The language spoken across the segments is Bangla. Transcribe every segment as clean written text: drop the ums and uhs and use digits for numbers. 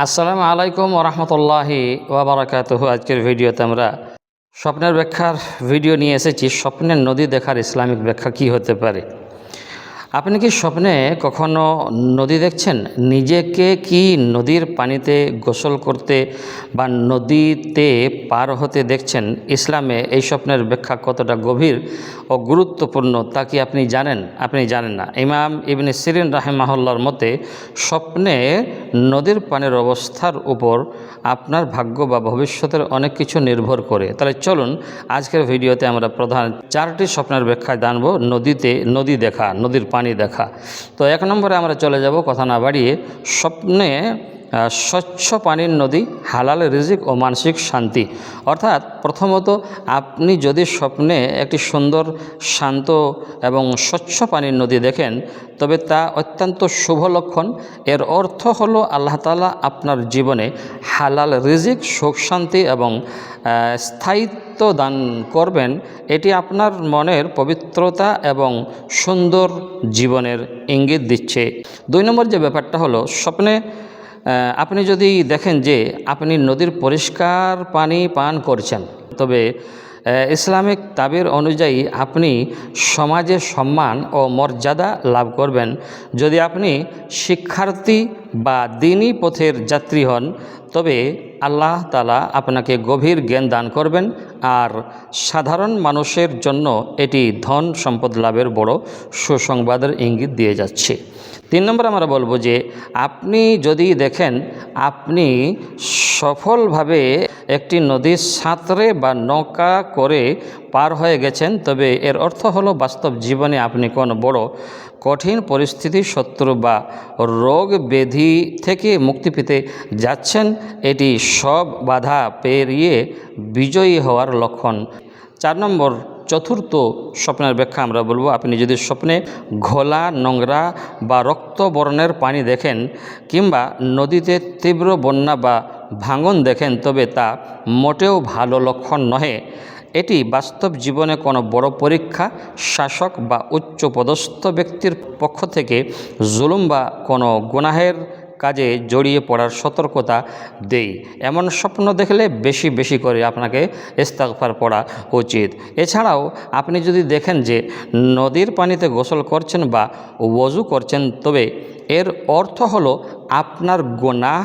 আসসালামু আলাইকুম ওরহমতুল্লাহি ওয়াবারাকাতুহু। আজকের ভিডিওতে আমরা স্বপ্নের ব্যাখ্যার ভিডিও নিয়ে এসেছি। স্বপ্নের নদী দেখার ইসলামিক ব্যাখ্যা কি হতে পারে? আপনি কি স্বপ্নে কখনো নদী দেখছেন? নিজেকে কি নদীর পানিতে গোসল করতে বা নদীতে পার হতে দেখছেন? ইসলামে এই স্বপ্নের ব্যাখ্যা কতটা গভীর ও গুরুত্বপূর্ণ তা কি আপনি জানেন? আপনি জানেন না। ইমাম ইবনে সিরিন রাহিমাহুল্লাহর মতে স্বপ্নে নদীর পানির অবস্থার উপর আপনার ভাগ্য বা ভবিষ্যতের অনেক কিছু নির্ভর করে। তাহলে চলুন আজকের ভিডিওতে আমরা প্রধান 4টি স্বপ্নের ব্যাখ্যায় জানব। নদী দেখা, নদীর পানি দেখা। তো 1 নম্বরে আমরা চলে যাব, কথা না বাড়িয়ে। স্বপ্নে স্বচ্ছ পানির নদী, হালাল রিজিক ও মানসিক শান্তি। অর্থাৎ প্রথমত, আপনি যদি স্বপ্নে একটি সুন্দর, শান্ত এবং স্বচ্ছ পানির নদী দেখেন, তবে তা অত্যন্ত শুভ লক্ষণ। এর অর্থ হলো আল্লাহ তাআলা আপনার জীবনে হালাল রিজিক, সুখ শান্তি এবং স্থায়িত্ব দান করবেন। এটি আপনার মনের পবিত্রতা এবং সুন্দর জীবনের ইঙ্গিত দিচ্ছে। 2 নম্বর যে ব্যাপারটা হলো, স্বপ্নে আপনি যদি দেখেন যে আপনি নদীর পরিষ্কার পানি পান করছেন, তবে ইসলামিক তাবির অনুযায়ী আপনি সমাজে সম্মান ও মর্যাদা লাভ করবেন। যদি আপনি শিক্ষার্থী বা দ্বীনি পথের যাত্রী হন, তবে আল্লাহ তাআলা আপনাকে গভীর জ্ঞান দান করবেন। আর সাধারণ মানুষের জন্য এটি ধন সম্পদ লাভের বড় সুসংবাদের ইঙ্গিত দিয়ে যাচ্ছে। 3 নম্বর আমরা বলবো যে আপনি যদি দেখেন আপনি সফলভাবে একটি নদীর সাঁতরে বা নৌকা করে পার হয়ে গেছেন, তবে এর অর্থ হলো বাস্তব জীবনে আপনি কোনো বড় কঠিন পরিস্থিতি, শত্রু বা রোগ ব্যাধি থেকে মুক্তি পেতে যাচ্ছেন। এটি সব বাধা পেরিয়ে বিজয়ী হওয়ার লক্ষণ। 4 নম্বর, চতুর্থ স্বপ্নের ব্যাখ্যা আমরা বলবো, আপনি যদি স্বপ্নে ঘোলা, নোংরা বা রক্তবর্ণের পানি দেখেন কিংবা নদীতে তীব্র বন্যা বা ভাঙন দেখেন, তবে তা মোটেও ভালো লক্ষণ নহে। এটি বাস্তব জীবনে কোনো বড় পরীক্ষা, শাসক বা উচ্চপদস্থ ব্যক্তির পক্ষ থেকে জুলুম বা কোনো গুনাহের কাজে জড়িয়ে পড়ার সতর্কতা দেই। এমন স্বপ্ন দেখলে বেশি বেশি করে আপনাকে ইস্তিগফার পড়া উচিত। এছাড়াও আপনি যদি দেখেন যে নদীর পানিতে গোসল করছেন বা ওযু করছেন, তবে এর অর্থ হলো আপনার গুনাহ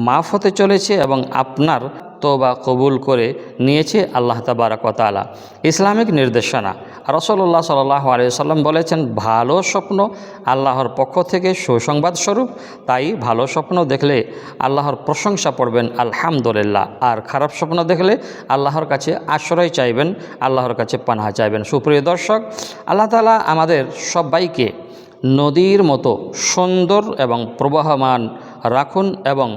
মাফ হতে চলেছে এবং আপনার তওবা কবুল করে নিয়েছে আল্লাহ তাবারক ওয়া তাআলা। ইসলামিক নির্দেশনা, রাসূলুল্লাহ সাল্লাল্লাহু আলাইহি ওয়াসাল্লাম বলেছেন, ভালো স্বপ্ন আল্লাহর পক্ষ থেকে সুসংবাদ স্বরূপ। তাই ভালো স্বপ্ন দেখলে আল্লাহর প্রশংসা পড়বেন আলহামদুলিল্লাহ, আর খারাপ স্বপ্ন দেখলে আল্লাহর কাছে আশ্রয় চাইবেন, আল্লাহর কাছে পানাহ চাইবেন। সুপ্রিয় দর্শক, আল্লাহ তাআলা আমাদের সবাইকে নদীর মতো সুন্দর এবং প্রবাহমান রাখুন এবং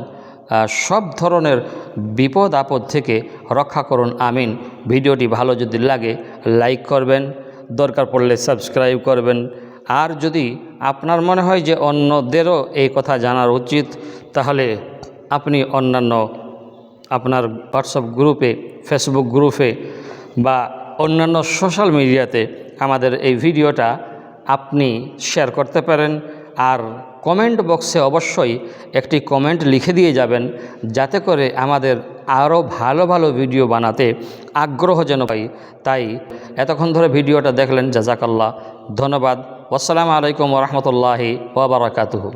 সব ধরনের বিপদ আপদ থেকে রক্ষা করুন, আমিন। ভিডিওটি ভালো যদি লাগে লাইক করবেন, দরকার পড়লে সাবস্ক্রাইব করবেন। আর যদি আপনার মনে হয় যে অন্যদেরও এই কথা জানার উচিত, তাহলে আপনি অন্যান্য আপনার হোয়াটসঅ্যাপ গ্রুপে, ফেসবুক গ্রুপে বা অন্যান্য সোশ্যাল মিডিয়াতে আমাদের এই ভিডিওটা আপনি শেয়ার করতে পারেন। আর কমেন্ট বক্সে অবশ্যই একটি কমেন্ট লিখে দিয়ে যাবেন, যাতে করে আমাদের আরও ভালো ভালো ভিডিও বানাতে আগ্রহ যেন পাই। তাই এতক্ষণ ধরে ভিডিওটা দেখলেন, জাযাকাল্লাহ, ধন্যবাদ। আসসালামু আলাইকুম ওয়া রাহমাতুল্লাহি ওয়া বারাকাতুহু।